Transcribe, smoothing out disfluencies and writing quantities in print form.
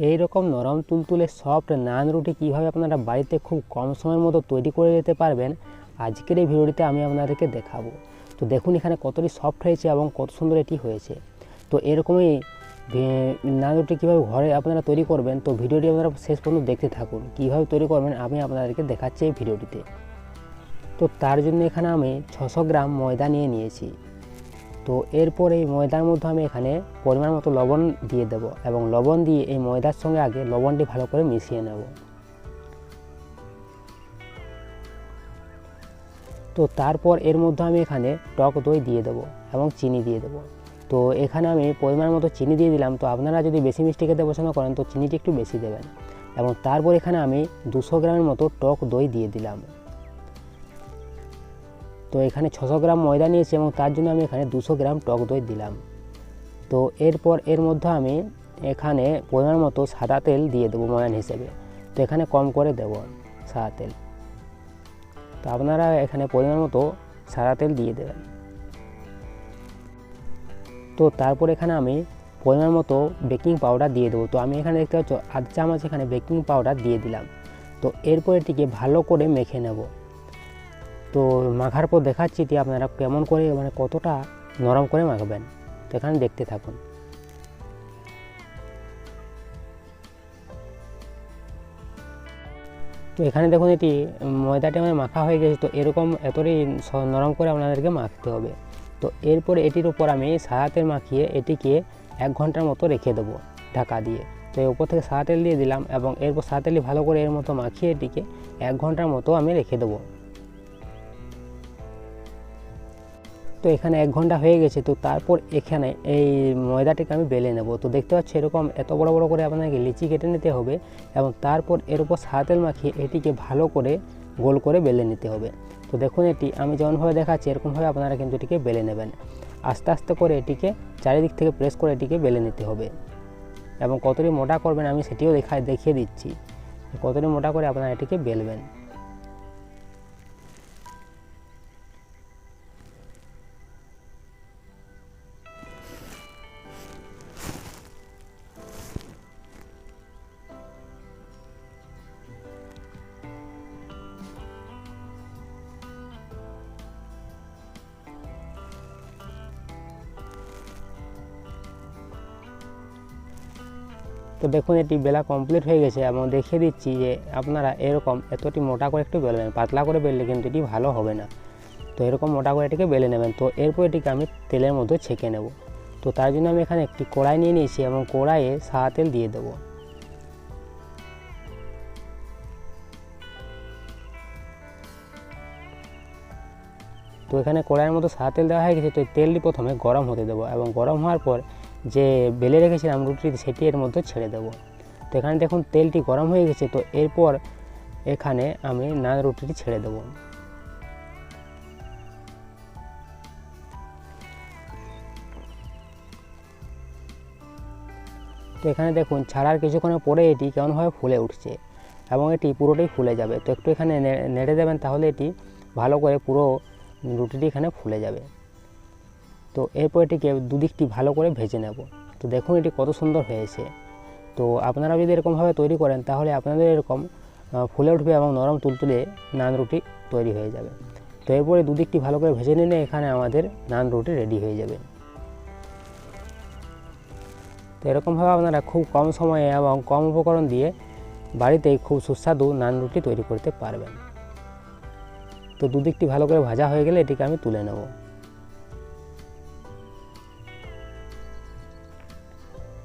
এই রকম নরম তুলতুলে সফট নান রুটি কীভাবে আপনারা বাড়িতে খুব কম সময়ের মতো তৈরি করে নিতে পারবেন আজকের এই ভিডিওটিতে আমি আপনাদেরকে দেখাবো। তো দেখুন এখানে কতটি সফট হয়েছে এবং কত সুন্দর এটি হয়েছে। তো এরকমই নান রুটি কীভাবে ঘরে আপনারা তৈরি করবেন, তো ভিডিওটি আপনারা শেষ পর্যন্ত দেখতে থাকুন। কীভাবে তৈরি করবেন আমি আপনাদেরকে দেখাচ্ছি এই ভিডিওটিতে। তো তার জন্য এখানে আমি 600 গ্রাম ময়দা নিয়েছি। তো এরপর এই ময়দার মধ্যে আমি এখানে পরিমাণ মতো লবণ দিয়ে দেব এবং লবণ দিয়ে এই ময়দার সঙ্গে আগে লবণটি ভালো করে মিশিয়ে নেব। তো তারপর এর মধ্যে আমি এখানে টক দই দিয়ে দেবো এবং চিনি দিয়ে দেবো। তো এখানে আমি পরিমাণ মতো চিনি দিয়ে দিলাম। তো আপনারা যদি বেশি মিষ্টি খেতে পছন্দ করেন তো চিনিটি একটু বেশি দেবেন। এবং তারপর এখানে আমি 200 গ্রামের মতো টক দই দিয়ে দিলাম। তো এখানে 600 গ্রাম ময়দা নিয়েছি এবং তার জন্য আমি এখানে 200 গ্রাম টক দই দিলাম। তো এরপর এর মধ্যে আমি এখানে পরিমাণ মতো সাদা তেল দিয়ে দেবো ময়ান হিসেবে। তো এখানে কম করে দেব সাদা তেল। তো আপনারা এখানে পরিমাণ মতো সাদা তেল দিয়ে দেবেন। তো তারপর এখানে আমি পরিমাণ মতো বেকিং পাউডার দিয়ে দেবো। তো আমি এখানে দেখতে পাচ্ছি আধা চামচ এখানে বেকিং পাউডার দিয়ে দিলাম। তো এরপর এটিকে ভালো করে মেখে নেব। তো মাখার পর দেখাচ্ছি যে আপনারা কেমন করে কতটা নরম করে মাখবেন। তো এখানে দেখতে থাকুন। তো এখানে দেখুন এটি ময়দাটি আমার মাখা হয়ে গেছে। তো এরকম এতটাই নরম করে আপনাদেরকে মাখতে হবে। তো এরপরে এটির উপর আমি সাদা তেল মাখিয়ে এটিকে 1 ঘন্টার মতো রেখে দেবো ঢাকা দিয়ে। তো এর উপর থেকে সাদা তেল দিয়ে দিলাম এবং এরপর সাদা তেলটি ভালো করে এর মতো মাখিয়ে এটিকে 1 ঘন্টার মতো আমি রেখে দেবো। তো এখানে 1 ঘন্টা হয়ে গেছে। তো তারপর এখানে এই ময়দাটিকে আমি বেলে নেব। তো দেখতে পাচ্ছি এরকম এত বড় বড় করে আপনাকে লিচি কেটে নিতে হবে এবং তারপর এর উপর সাদা তেল মাখিয়ে এটিকে ভালো করে গোল করে বেলে নিতে হবে। তো দেখুন এটি আমি যেমনভাবে দেখাচ্ছি এরকমভাবে আপনারা কিন্তু এটিকে বেলে নেবেন। আস্তে আস্তে করে এটিকে চারিদিক থেকে প্রেস করে এটিকে বেলে নিতে হবে এবং কতটি মোটা করবেন আমি সেটিও দেখিয়ে দিচ্ছি। কতটি মোটা করে আপনারা এটিকে বেলবেন। তো দেখুন এটি বেলা কমপ্লিট হয়ে গেছে এবং দেখিয়ে দিচ্ছি যে আপনারা এরকম এতটি মোটা করে একটু বেলবেন। পাতলা করে বেললে কিন্তু এটি ভালো হবে না। তো এরকম মোটা করে এটিকে বেলে নেবেন। তো এরপর এটিকে আমি তেলের মধ্যে ছেঁকে নেব। তো তার জন্য আমি এখানে একটি কড়াই নিয়ে নিয়েছি এবং কড়াইয়ে সাদা তেল দিয়ে দেবো। তো এখানে কড়াইয়ের মধ্যে সাদা তেল দেওয়া হয়ে গেছে। তো তেলটি প্রথমে গরম হতে দেবো এবং গরম হওয়ার পর যে বেলে রেখেছিলাম রুটিটি সেটি এর মধ্যে ছেড়ে দেবো। তো এখানে দেখুন তেলটি গরম হয়ে গেছে। তো এরপর এখানে আমি নান রুটিটি ছেড়ে দেবো। তো এখানে দেখুন ছাড়ার কিছুক্ষণের পরে এটি কেমনভাবে ফুলে উঠছে এবং এটি পুরোটাই ফুলে যাবে। তো একটু এখানে নেড়ে দেবেন, তাহলে এটি ভালো করে পুরো রুটিটি এখানে ফুলে যাবে। তো এরপর এটিকে দুদিকটি ভালো করে ভেজে নেব। তো দেখুন এটি কত সুন্দর হয়েছে। তো আপনারা যদি এরকমভাবে তৈরি করেন তাহলে আপনাদের এরকম ফুলে উঠবে এবং নরম তুলতুলে নান রুটি তৈরি হয়ে যাবে। তো এরপরে দুদিকটি ভালো করে ভেজে নিলে এখানে আমাদের নান রুটি রেডি হয়ে যাবে। তো এরকমভাবে আপনারা খুব কম সময়ে এবং কম উপকরণ দিয়ে বাড়িতেই খুব সুস্বাদু নান রুটি তৈরি করতে পারবেন। তো দুদিকটি ভালো করে ভাজা হয়ে গেলে এটিকে আমি তুলে নেব।